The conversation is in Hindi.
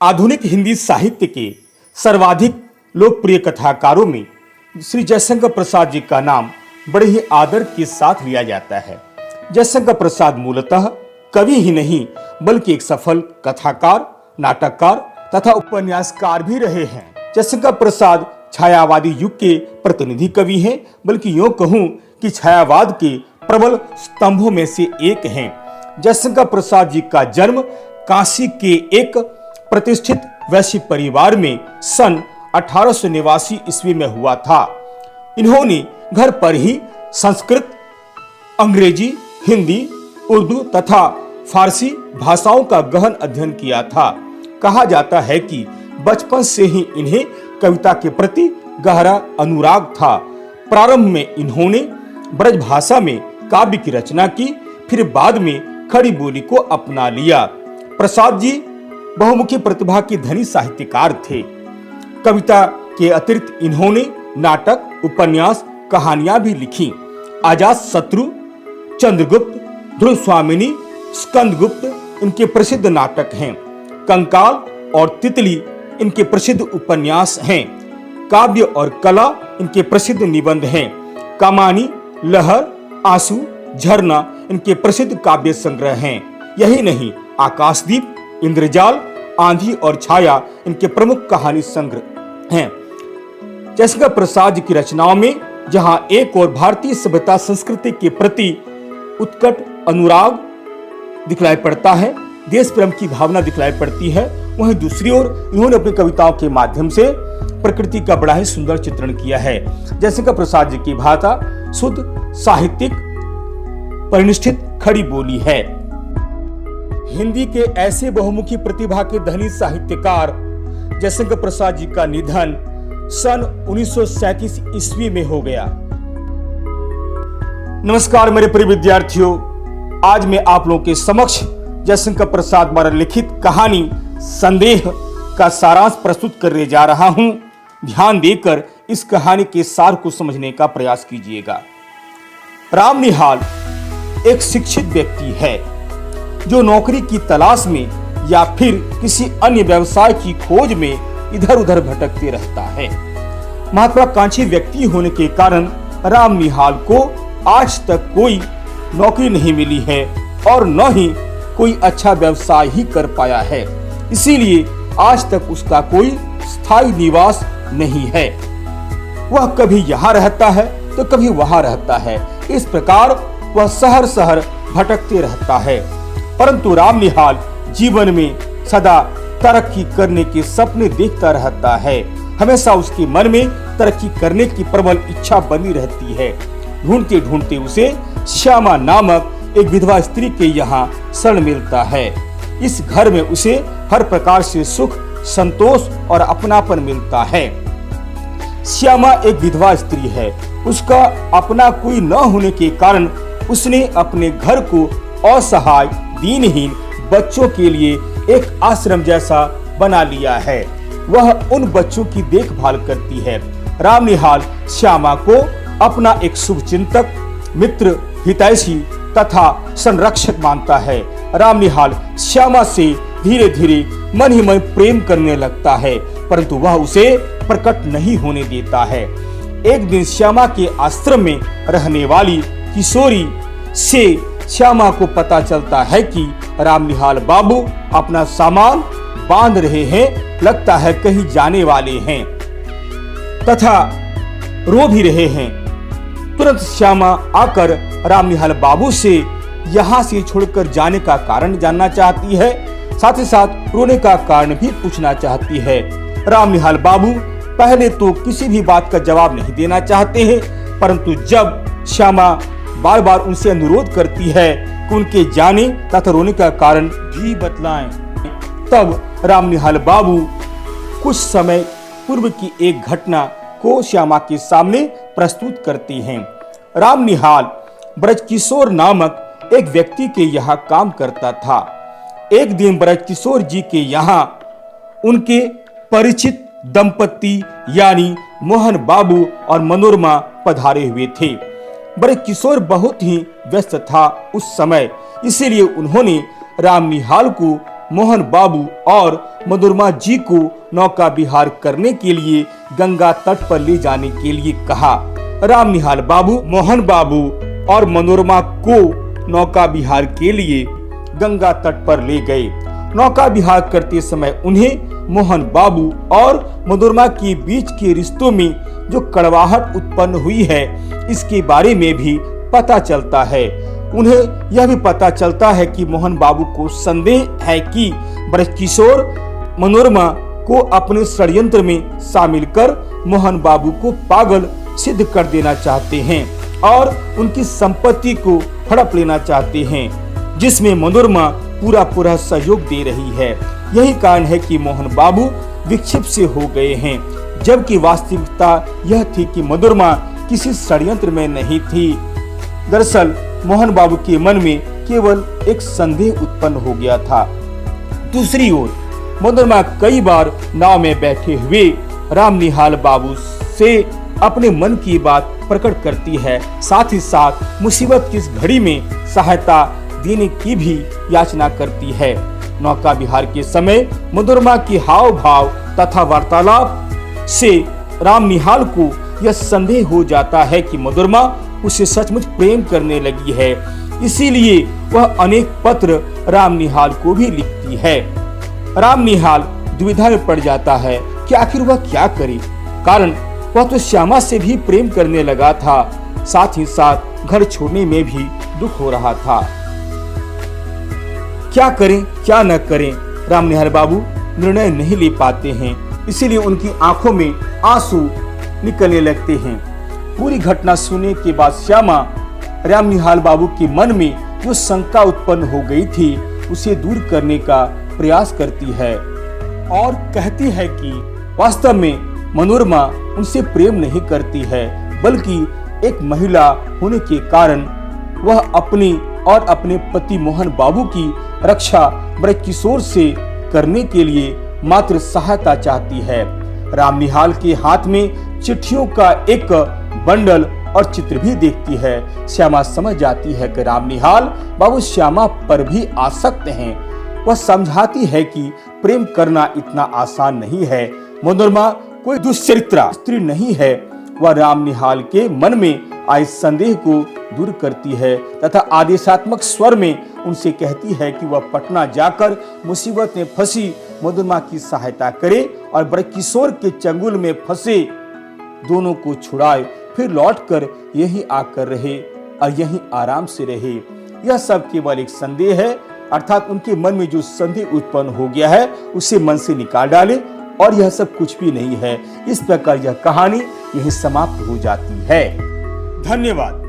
आधुनिक हिंदी साहित्य के सर्वाधिक लोकप्रिय कथाकारों में श्री जयशंकर प्रसाद जी का नाम बड़े ही आदर के साथ लिया जाता है। जयशंकर प्रसाद मूलतः कवि ही नहीं बल्कि एक सफल कथाकार, नाटककार तथा उपन्यासकार भी रहे हैं। जयशंकर प्रसाद छायावादी युग के प्रतिनिधि कवि हैं, बल्कि यूं कहूं कि छायावाद के प्रबल स्तंभों में से एक हैं। जयशंकर प्रसाद जी का जन्म काशी के एक प्रतिष्ठित वैश्य परिवार में सन 1889 ईस्वी में हुआ था। इन्होंने घर पर ही संस्कृत, अंग्रेजी, हिंदी, उर्दू तथा फारसी भाषाओं का गहन अध्ययन किया था। कहा जाता है कि बचपन से ही इन्हें कविता के प्रति गहरा अनुराग था। प्रारंभ में इन्होंने ब्रज भाषा में काव्य की रचना की, फिर बाद में खड़ी बोली को अपना लिया। प्रसाद जी बहुमुखी प्रतिभा के धनी साहित्यकार थे। कविता के अतिरिक्त इन्होंने नाटक, उपन्यास, कहानियां भी लिखी। आजाद शत्रु, चंद्रगुप्त, ध्रुव स्वामिनी, स्कंदगुप्त इनके प्रसिद्ध नाटक हैं। कंकाल और तितली इनके प्रसिद्ध उपन्यास हैं। काव्य और कला इनके प्रसिद्ध निबंध हैं। कमानी, लहर, आंसू, झरना इनके प्रसिद्ध काव्य संग्रह हैं। यही नहीं, आकाशदीप, इंद्रजाल, आंधी और छाया इनके प्रमुख कहानी संग्रह हैं। जयशंकर प्रसाद की रचनाओं में जहां एक और भारतीय सभ्यता संस्कृति के प्रति उत्कट अनुराग दिखलाई पड़ता है, देश प्रेम की भावना दिखलाई पड़ती है, वहीं दूसरी ओर इन्होंने अपनी कविताओं के माध्यम से प्रकृति का बड़ा ही सुंदर चित्रण किया है। जयशंकर प्रसाद जी की भाषा शुद्ध, साहित्यिक, परिनिष्ठित खड़ी बोली है। हिंदी के ऐसे बहुमुखी प्रतिभा के धनी साहित्यकार जयशंकर प्रसाद जी का निधन सन 1937 ईस्वी में हो गया। नमस्कार मेरे प्रिय विद्यार्थियों, आज मैं आप लोगों के समक्ष जयशंकर प्रसाद द्वारा लिखित कहानी संदेह का सारांश प्रस्तुत करने जा रहा हूं। ध्यान देकर इस कहानी के सार को समझने का प्रयास कीजिएगा। राम निहाल एक शिक्षित व्यक्ति है जो नौकरी की तलाश में या फिर किसी अन्य व्यवसाय की खोज में इधर उधर भटकते रहता है। महत्वाकांक्षी व्यक्ति होने के कारण राम निहाल को आज तक कोई नौकरी नहीं मिली है और न ही कोई अच्छा व्यवसाय ही कर पाया है। इसीलिए आज तक उसका कोई स्थायी निवास नहीं है। वह कभी यहाँ रहता है तो कभी वहाँ रहता है। इस प्रकार वह शहर शहर भटकते रहता है। परंतु राम निहाल जीवन में सदा तरक्की करने के सपने देखता रहता है। हमेशा उसके मन में तरक्की करने की प्रबल इच्छा बनी रहती है। ढूंढते ढूंढते उसे श्यामा नामक एक विधवा स्त्री के यहाँ शरण मिलता है। इस घर में उसे हर प्रकार से सुख, संतोष और अपनापन मिलता है। श्यामा एक विधवा स्त्री है। उसका अपना कोई न होने के कारण उसने अपने घर को असहाय, दीनहीन बच्चों के लिए एक आश्रम जैसा बना लिया है। वह उन बच्चों की देखभाल करती है। राम निहाल श्यामा को अपना एक शुभचिंतक, मित्र, हितैषी तथा संरक्षक मानता है। राम निहाल श्यामा से धीरे धीरे मन ही मन प्रेम करने लगता है, परंतु वह उसे प्रकट नहीं होने देता है। एक दिन श्यामा के आश्रम में रहने वाली किशोरी से श्यामा को पता चलता है कि राम निहाल बाबू अपना सामान बांध रहे हैं, लगता है कहीं जाने वाले हैं तथा रो भी रहे हैं। तुरंत श्यामा आकर राम निहाल बाबू से यहाँ से छोड़कर जाने का कारण जानना चाहती है, साथ ही साथ रोने का कारण भी पूछना चाहती है। राम निहाल बाबू पहले तो किसी भी बात का जवाब नहीं देना चाहते हैं, परंतु जब श्यामा बार बार उनसे अनुरोध करती है कि उनके जाने तथा रोने का कारण भी बतलाएं, तब राम निहाल बाबू कुछ समय पूर्व की एक घटना को श्यामा के सामने प्रस्तुत करती हैं। राम निहाल ब्रजकिशोर नामक एक व्यक्ति के यहाँ काम करता था। एक दिन ब्रजकिशोर जी के यहाँ उनके परिचित दंपति यानी मोहन बाबू और मनोरमा पधारे हुए थे। ब्रजकिशोर बहुत ही व्यस्त था उस समय, इसीलिए उन्होंने राम निहाल को मोहन बाबू और मनोरमा जी को नौका विहार करने के लिए गंगा तट पर ले जाने के लिए कहा। रामनिहाल बाबू मोहन बाबू और मनोरमा को नौका विहार के लिए गंगा तट पर ले गए। नौका विहार करते समय उन्हें मोहन बाबू और मनोरमा के बीच के रिश्तों में जो कड़वाहट उत्पन्न हुई है, इसके बारे में भी पता चलता है। उन्हें यह भी पता चलता है कि मोहन बाबू को संदेह है कि ब्रजकिशोर मनोरमा को अपने षड्यंत्र में शामिल कर मोहन बाबू को पागल सिद्ध कर देना चाहते हैं और उनकी संपत्ति को हड़प लेना चाहते हैं, जिसमें मनोरमा पूरा सहयोग दे रही है। यही कारण है कि मोहन बाबू विक्षिप्त से हो गए हैं, जबकि वास्तविकता यह थी कि मनोरमा किसी षड्यंत्र में नहीं थी। दरअसल मोहन बाबू के मन में केवल एक संदेह उत्पन्न हो गया था। दूसरी ओर मनोरमा कई बार नाव में बैठे हुए रामनिहाल बाबू से अपने मन की बात प्रकट करती है, साथ ही साथ मुसीबत की इस घड़ी में सहायता देने की भी याचना करती है। नौका विहार के समय मनोरमा के हाव भाव तथा वार्तालाप से रामनिहाल को यह संदेह हो जाता है कि मनोरमा उसे सचमुच प्रेम करने लगी है। इसीलिए वह अनेक पत्र रामनिहाल को भी लिखती है। रामनिहाल दुविधा में पड़ जाता है कि आखिर वह क्या करे, कारण वह तो श्यामा से भी प्रेम करने लगा था, साथ ही साथ घर छोड़ने में भी दुख हो रहा था। क्या करें क्या न करें, रामनिहाल बाबू निर्णय नहीं ले पाते हैं। इसीलिए उनकी आंखों में आंसू निकलने लगते हैं। पूरी घटना सुनने के बाद श्यामा रामनिहाल बाबू के मन में जो शंका उत्पन्न हो गई थी, उसे दूर करने का प्रयास करती है और कहती है कि वास्तव में मनोरमा उनसे प्रेम नहीं करती है, बल्कि एक महिला होने के कारण वह अपनी और अपने पति मोहन बाबू की रक्षा ब्रजकिशोर से करने के लिए मात्र सहायता चाहती है। रामनिहाल के हाथ में चिट्ठियों का एक बंडल और चित्र भी देखती है। श्यामा समझ जाती है कि रामनिहाल बाबू श्यामा पर भी आसक्त हैं। वह समझाती है कि प्रेम करना इतना आसान नहीं है। मनोरमा कोई दुश्चरित्रा स्त्री नहीं है। वह रामनिहाल के मन में आए संदेह को दूर करती है तथा आदेशात्मक स्वर में उनसे कहती है कि वह पटना जाकर मुसीबत में फंसी मनोरमा की सहायता करे और ब्रजकिशोर के चंगुल में फंसे दोनों को छुड़ाए, फिर लौटकर यहीं आकर रहे और यहीं आराम से रहे। यह सब केवल एक संदेह है, अर्थात उनके मन में जो संदेह उत्पन्न हो गया है उसे मन से निकाल डाले और यह सब कुछ भी नहीं है। इस प्रकार यह कहानी यहीं समाप्त हो जाती है। धन्यवाद।